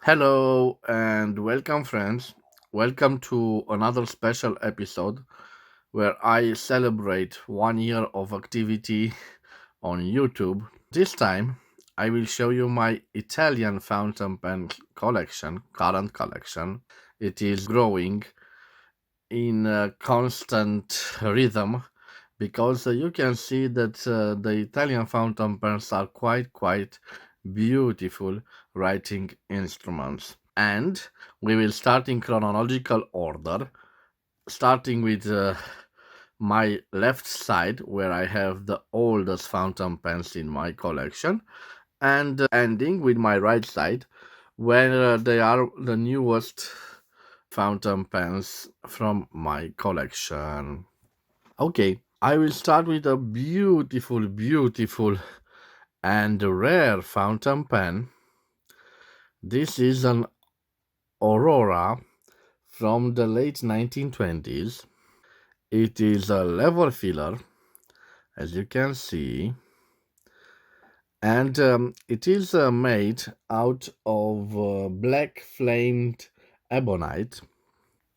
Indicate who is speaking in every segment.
Speaker 1: Hello and welcome, friends. Welcome to another special episode where I celebrate 1 year of activity on YouTube. This time, I will show you my Italian fountain pen collection, current collection. It is growing in a constant rhythm because you can see that the Italian fountain pens are quite beautiful writing instruments. And we will start in chronological order, starting with my left side where I have the oldest fountain pens in my collection, and ending with my right side where they are the newest fountain pens from my collection. Okay, I will start with a beautiful and rare fountain pen. This is an Aurora from the late 1920s. It is a lever filler, as you can see, and it is made out of black flamed ebonite.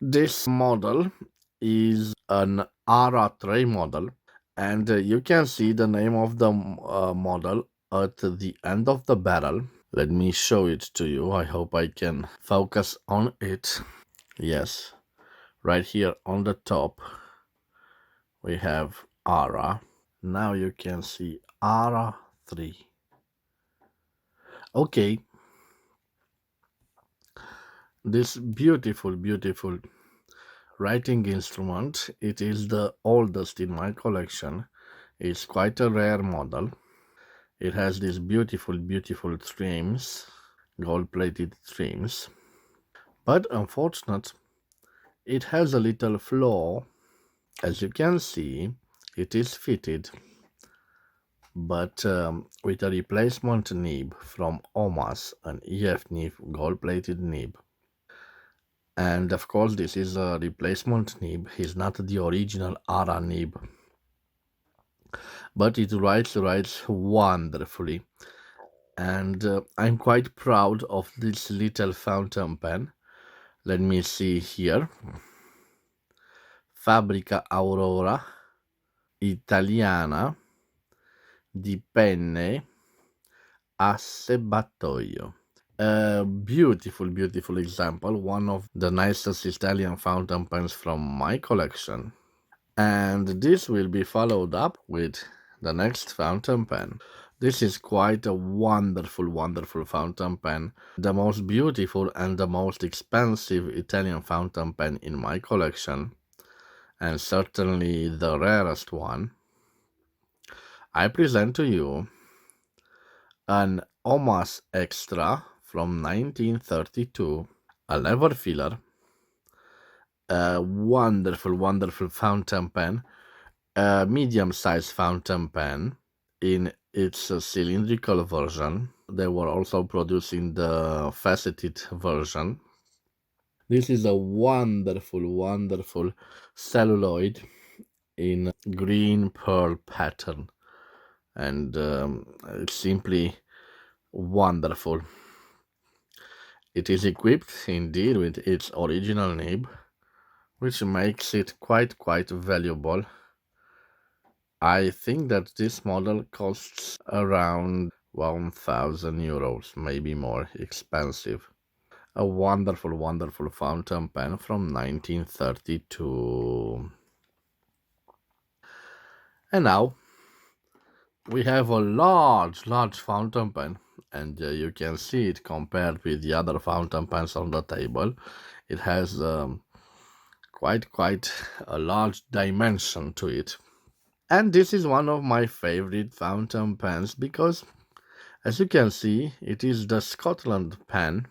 Speaker 1: This model is an Ara tray model, and you can see the name of the model at the end of the barrel. Let me show it to you. I hope I can focus on it. Yes, right here on the top we have Ara. Now you can see Ara 3. Okay, this beautiful writing instrument, it is the oldest in my collection. It's quite a rare model. It has these beautiful trims, gold-plated trims. But unfortunate, it has a little flaw. As you can see, it is fitted, but with a replacement nib from Omas, an EF nib, gold-plated nib. And of course, this is a replacement nib. It's not the original ARA nib, but it writes wonderfully. And I'm quite proud of this little fountain pen. Let me see here. Fabbrica Aurora, italiana, di penne a serbatoio. A beautiful example, one of the nicest Italian fountain pens from my collection. And this will be followed up with the next fountain pen. This is quite a wonderful fountain pen, the most beautiful and the most expensive Italian fountain pen in my collection, and certainly the rarest one. I present to you an Omas Extra from 1932, a lever filler, a wonderful fountain pen, a medium-sized fountain pen in its cylindrical version. They were also producing the faceted version. This is a wonderful celluloid in green pearl pattern, and it's simply wonderful. It is equipped indeed with its original nib, which makes it quite valuable. I think that this model costs around 1,000 euros, maybe more expensive. A wonderful fountain pen from 1932. And now we have a large fountain pen, and you can see it compared with the other fountain pens on the table. It has quite a large dimension to it. And this is one of my favorite fountain pens because, as you can see, it is the Scotland pen.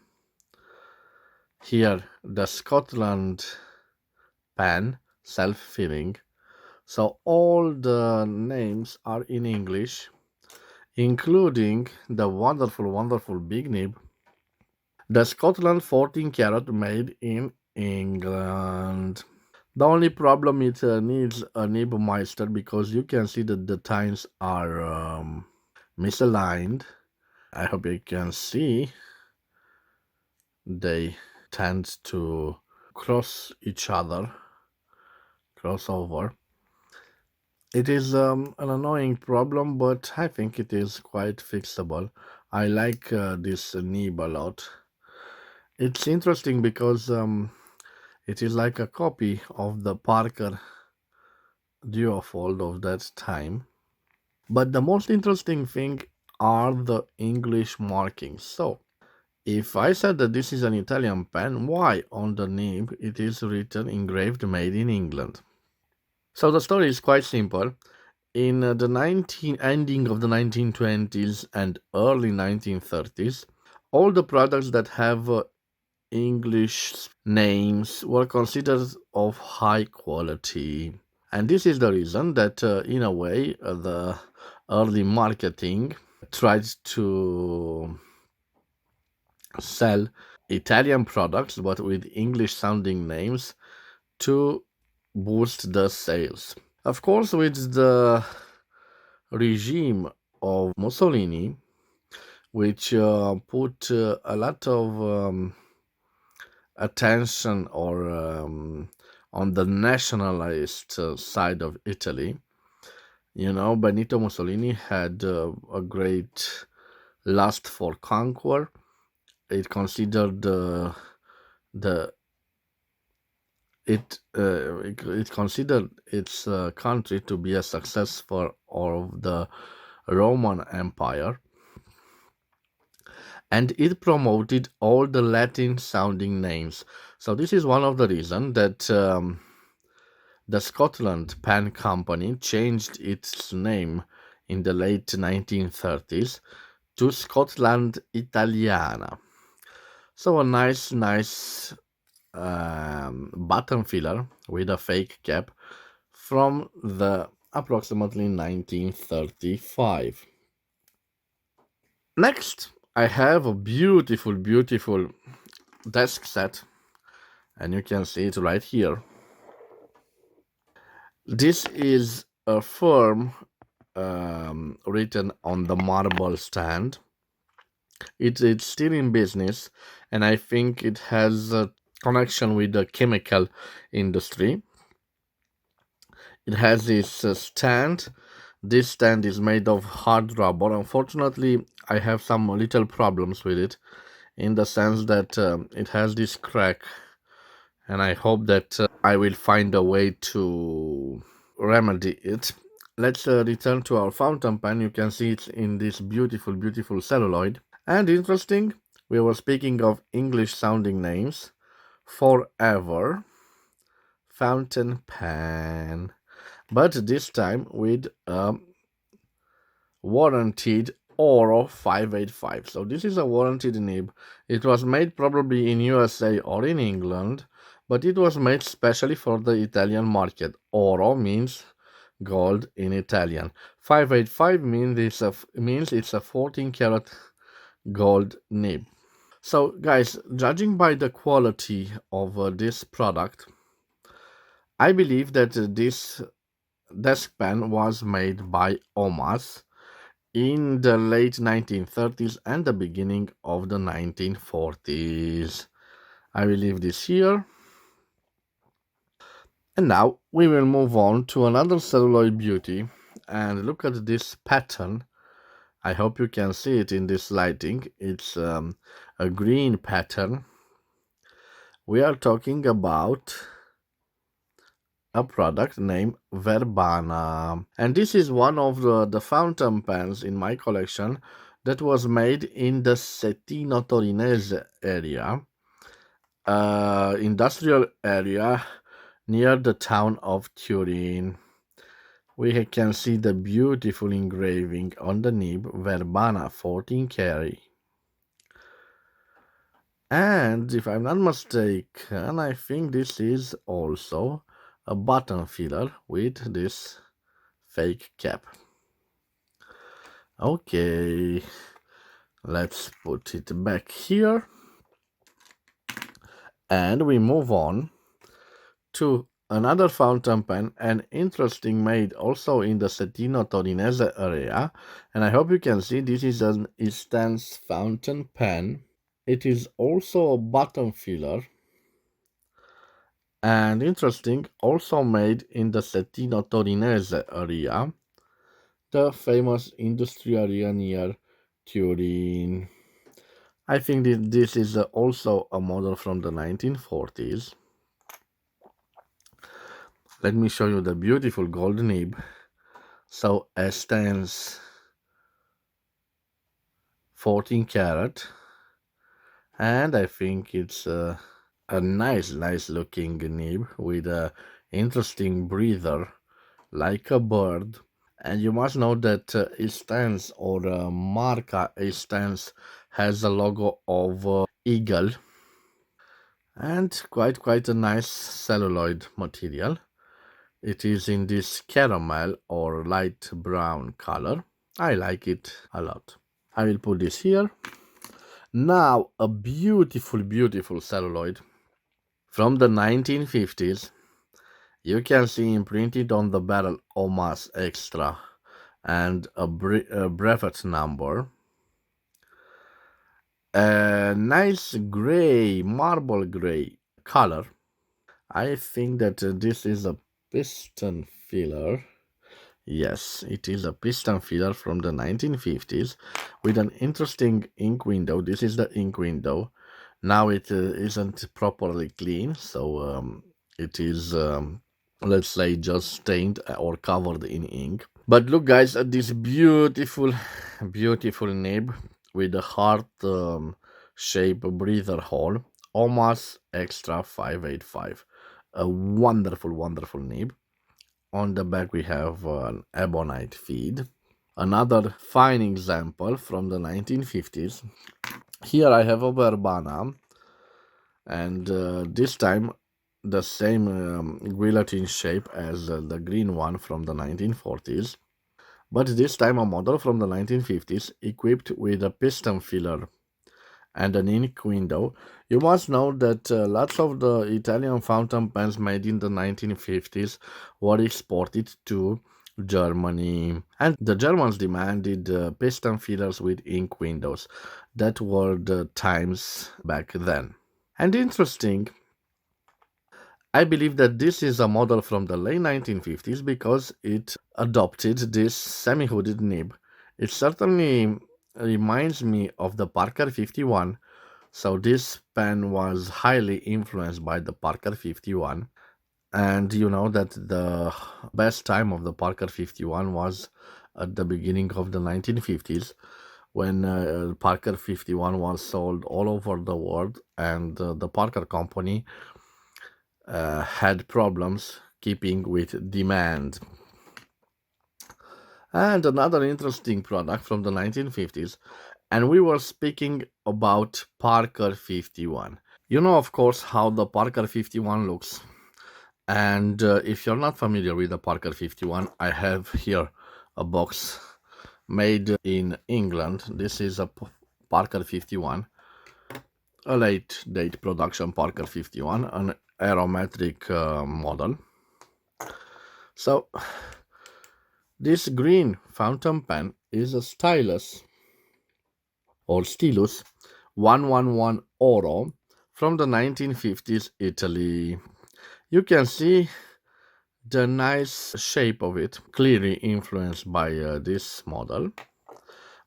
Speaker 1: Here, the Scotland pen, self-filling. So all the names are in English, including the wonderful big nib. The Scotland 14 karat made in England. The only problem it needs a nib meister because you can see that the tines are misaligned. I hope you can see. they tend to cross each other, cross over. It is an annoying problem, but I think it is quite fixable. I like this nib a lot. It's interesting because it is like a copy of the Parker duofold of that time. But the most interesting thing are the English markings. So, if I said that this is an Italian pen, why on the nib it is written engraved made in England? So the story is quite simple. In the 19 ending of the 1920s and early 1930s, all the products that have English names were considered of high quality. And this is the reason that, in a way, the early marketing tried to sell Italian products but with English sounding names to boost the sales. Of course, with the regime of Mussolini, which put a lot of attention or on the nationalist side of Italy. You know, Benito Mussolini had a great lust for conquer. It considered the it considered its country to be a successor of the Roman Empire, and it promoted all the Latin sounding names. So this is one of the reasons that the Scotland Pen Company changed its name in the late 1930s to Scotland Italiana. So a nice button filler with a fake cap from the approximately 1935. Next, I have a beautiful desk set, and you can see it right here. This is a firm written on the marble stand. It's still in business, and I think it has a connection with the chemical industry. It has this stand. This stand is made of hard rubber. Unfortunately, I have some little problems with it in the sense that it has this crack, and I hope that I will find a way to remedy it. Let's return to our fountain pen. You can see it's in this beautiful celluloid. And interesting, we were speaking of English sounding names. Forever fountain pen, but this time with a warranted Aurora 585. So this is a warranted nib. It was made probably in USA or in England, but it was made specially for the Italian market. Oro means gold in Italian. 585 means it's a 14 karat gold nib. So guys, judging by the quality of this product, I believe that this desk pen was made by Omas in the late 1930s and the beginning of the 1940s. I will leave this here. And now we will move on to another celluloid beauty and look at this pattern. I hope you can see it in this lighting. It's a green pattern. We are talking about a product named Verbana. And this is one of the fountain pens in my collection that was made in the Settino Torinese area, industrial area near the town of Turin. We can see the beautiful engraving on the nib, Verbana 14 carry. And if I'm not mistaken, I think this is also a button filler with this fake cap. Okay, let's put it back here. And we move on to another fountain pen, an interesting made also in the Settino Torinese area. And I hope you can see this is an Istance fountain pen. It is also a button filler and interesting, also made in the Settino Torinese area, the famous industry area near Turin. I think this is also a model from the 1940s. Let me show you the beautiful gold nib. So a stands 14 karat, and I think it's a nice looking nib with a interesting breather like a bird. And you must know that it stands, or marca it stands, has a logo of eagle, and quite a nice celluloid material. It is in this caramel or light brown color. I like it a lot. I will put this here. Now a beautiful celluloid from the 1950s. You can see imprinted on the barrel Omas Extra and a brevet number. A nice gray, marble gray color. I think that this is a piston filler. Yes, it is a piston filler from the 1950s with an interesting ink window. This is the ink window. Now it isn't properly clean, so it is, let's say, just stained or covered in ink. But look, guys, at this beautiful nib with the heart shape breather hole, Omas Extra 585. A wonderful nib. On the back, we have an ebonite feed. Another fine example from the 1950s. Here I have a verbana, and this time the same guillotine shape as the green one from the 1940s, but this time a model from the 1950s equipped with a piston filler and an ink window. You must know that lots of the Italian fountain pens made in the 1950s were exported to Germany, and the Germans demanded piston fillers with ink windows. That were the times back then. And interesting, I believe that this is a model from the late 1950s because it adopted this semi-hooded nib. It certainly reminds me of the Parker 51. So this pen was highly influenced by the Parker 51. And you know that the best time of the Parker 51 was at the beginning of the 1950s, when Parker 51 was sold all over the world, and the Parker company had problems keeping with demand. And another interesting product from the 1950s, and we were speaking about Parker 51. You know, of course, how the Parker 51 looks. And if you're not familiar with the Parker 51, I have here a box made in England. This is a Parker 51, a late date production Parker 51, an aerometric model. So this green fountain pen is a stylus or stylus 111 Oro from the 1950s Italy. You can see the nice shape of it, clearly influenced by this model.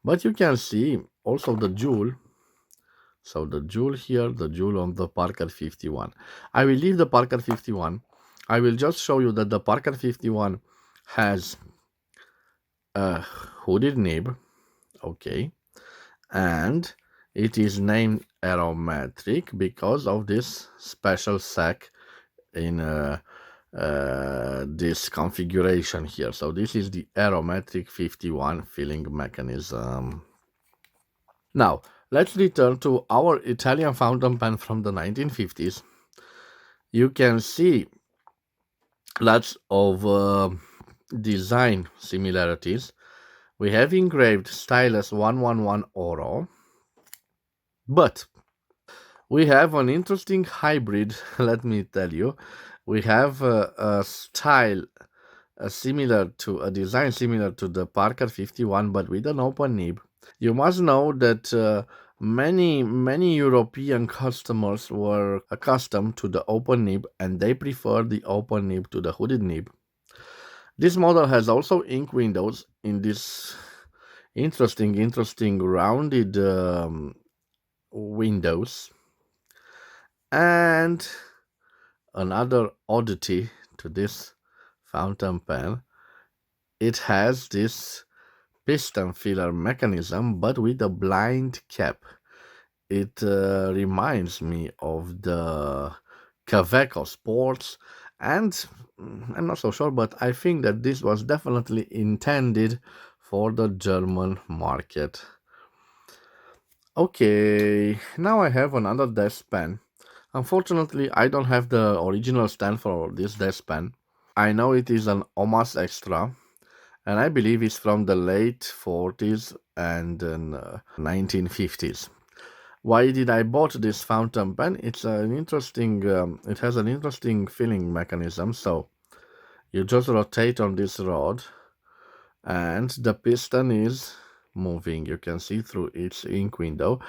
Speaker 1: But you can see also the jewel. So the jewel here, the jewel on the Parker 51. I will leave the Parker 51. I will just show you that the Parker 51 has a hooded nib, okay, and it is named aerometric because of this special sack in this configuration here. So this is the aerometric 51 filling mechanism. Now let's return to our Italian fountain pen from the 1950s. You can see lots of design similarities. We have engraved stylus 111 Oro, but we have an interesting hybrid. Let me tell you, we have a style a design similar to the Parker 51, but with an open nib. You must know that Many European customers were accustomed to the open nib and they prefer the open nib to the hooded nib. This model has also ink windows in this interesting rounded windows. And another oddity to this fountain pen, it has this piston filler mechanism but with a blind cap. It reminds me of the Caveco Sports, and I'm not so sure, but I think that this was definitely intended for the German market. Okay, now I have another desk pen. Unfortunately, I don't have the original stand for this desk pen. I know it is an Omas Extra, and I believe it's from the late 40s and 1950s. Why did I bought this fountain pen? It's an interesting. It has an interesting filling mechanism. So you just rotate on this rod, and the piston is moving. You can see through its ink window.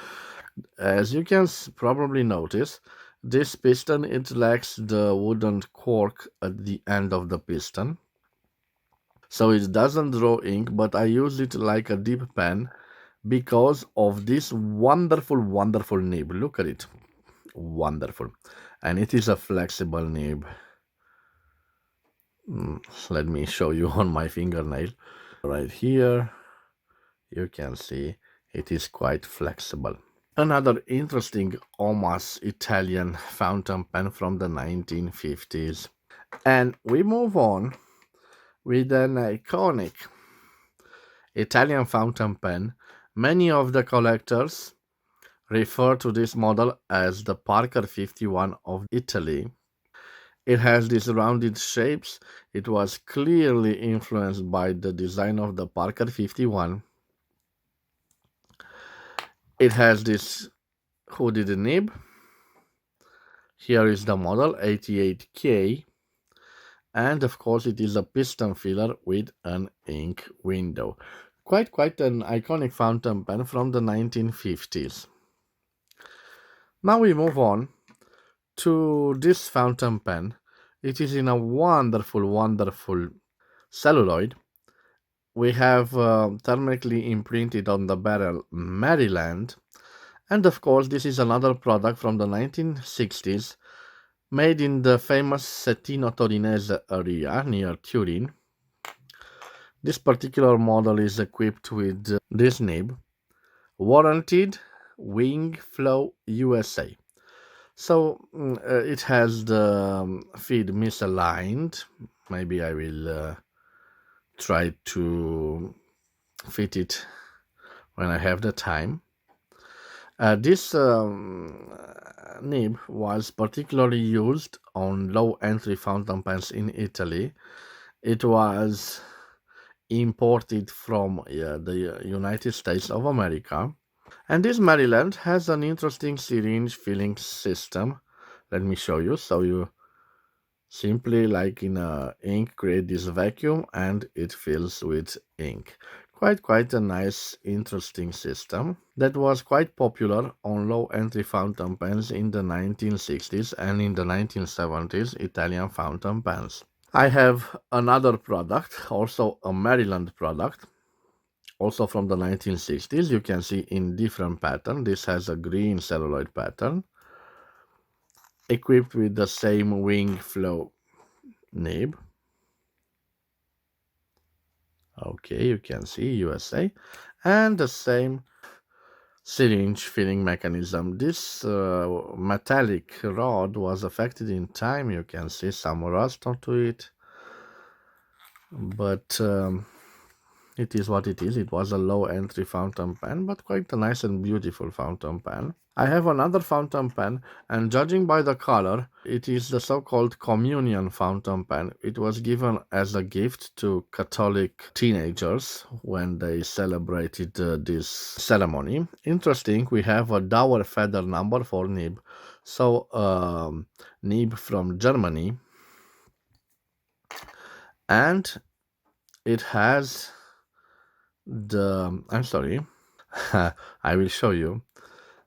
Speaker 1: As you can probably notice, this piston it lacks the wooden cork at the end of the piston, so it doesn't draw ink. But I use it like a dip pen because of this wonderful nib. Look at it. Wonderful. And it is a flexible nib. Let me show you on my fingernail. Right here, you can see it is quite flexible. Another interesting Omas Italian fountain pen from the 1950s. And we move on with an iconic Italian fountain pen. Many of the collectors refer to this model as the Parker 51 of Italy. It has these rounded shapes. It was clearly influenced by the design of the Parker 51. It has this hooded nib. Here is the model 88K. And of course it is a piston filler with an ink window. Quite an iconic fountain pen from the 1950s. Now we move on to this fountain pen. It is in a wonderful celluloid. We have thermically imprinted on the barrel Maryland, and of course this is another product from the 1960s made in the famous Settino Torinese area near Turin. This particular model is equipped with this nib, warranted Wing Flow USA. So it has the feed misaligned. Maybe I will try to fit it when I have the time. This nib was particularly used on low entry fountain pens in Italy. It was imported from the United States of America. And this Maryland has an interesting syringe filling system. Let me show you. So you simply, like in a ink, create this vacuum and it fills with ink. Quite a nice, interesting system that was quite popular on low entry fountain pens in the 1960s and in the 1970s Italian fountain pens. I have another product, also a Maryland product, also from the 1960s. You can see in different pattern. This has a green celluloid pattern, equipped with the same wing flow nib. Okay, you can see USA, and the same syringe filling mechanism. This metallic rod was affected in time. You can see some rust onto it, but it is what it is. It was a low entry fountain pen, but quite a nice and beautiful fountain pen. I have another fountain pen, and judging by the color, it is the so-called communion fountain pen. It was given as a gift to Catholic teenagers when they celebrated this ceremony. Interesting, we have a dower feather number for nib. So, nib from Germany, and it has I'm sorry, I will show you.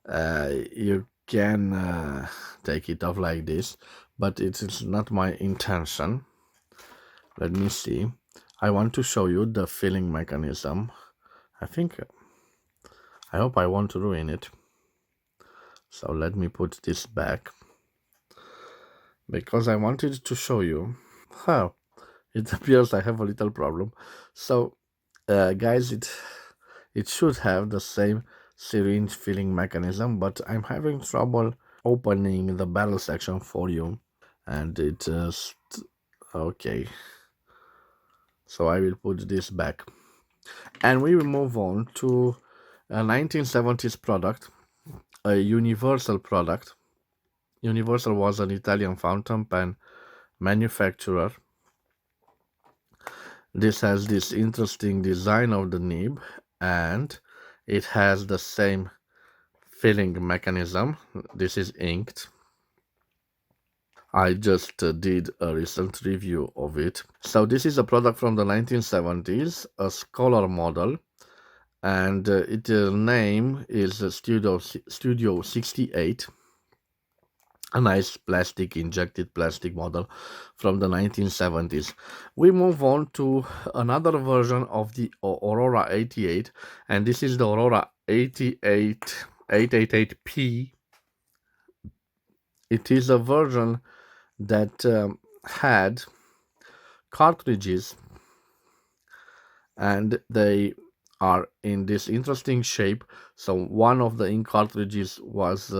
Speaker 1: You can take it off like this, but it is not my intention. Let me see. I want to show you the filling mechanism. I hope I won't ruin it. So let me put this back because I wanted to show you. Huh, it appears I have a little problem. So, guys, it should have the same syringe filling mechanism, but I'm having trouble opening the barrel section for you, and it just okay. So I will put this back, and we will move on to a 1970s product, a Universal product. Universal was an Italian fountain pen manufacturer. This has this interesting design of the nib, and it has the same filling mechanism. This is inked. I just did a recent review of it. So this is a product from the 1970s, a Scholar model, and its name is Studio 68. A nice injected plastic model from the 1970s. We move on to another version of the Aurora 88, and this is the Aurora 88 888P. It is a version that had cartridges, and they are in this interesting shape. So one of the ink cartridges was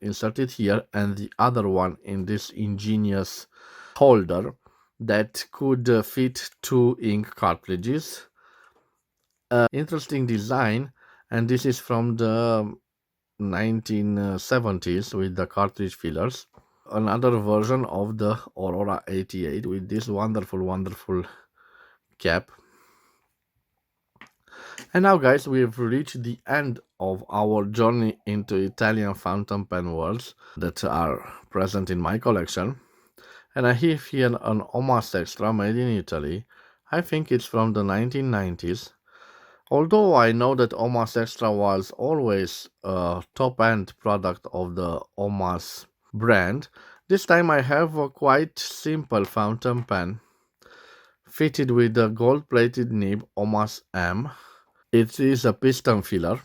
Speaker 1: inserted here, and the other one in this ingenious holder that could fit two ink cartridges. Interesting design, and this is from the 1970s with the cartridge fillers. Another version of the Aurora 88 with this wonderful cap. And now, guys, we've reached the end of our journey into Italian fountain pen worlds that are present in my collection. And I have here an Omas Extra made in Italy. I think it's from the 1990s. Although I know that Omas Extra was always a top-end product of the Omas brand, this time I have a quite simple fountain pen fitted with a gold-plated nib Omas M. It is a piston filler.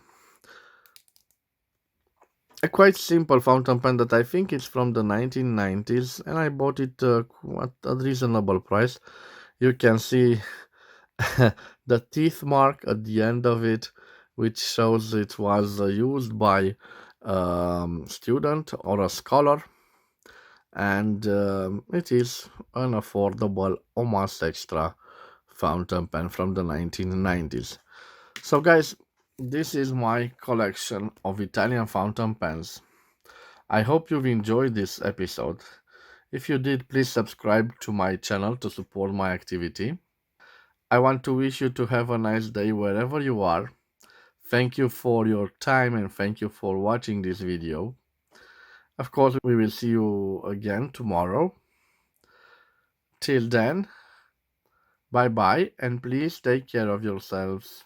Speaker 1: A quite simple fountain pen that I think is from the 1990s, and I bought it at a reasonable price. You can see the teeth mark at the end of it, which shows it was used by a student or a scholar, and it is an affordable Omas Extra fountain pen from the 1990s. So, guys, this is my collection of Italian fountain pens. I hope you've enjoyed this episode. If you did, please subscribe to my channel to support my activity. I want to wish you to have a nice day wherever you are. Thank you for your time and thank you for watching this video. Of course, we will see you again tomorrow. Till then, bye bye, and please take care of yourselves.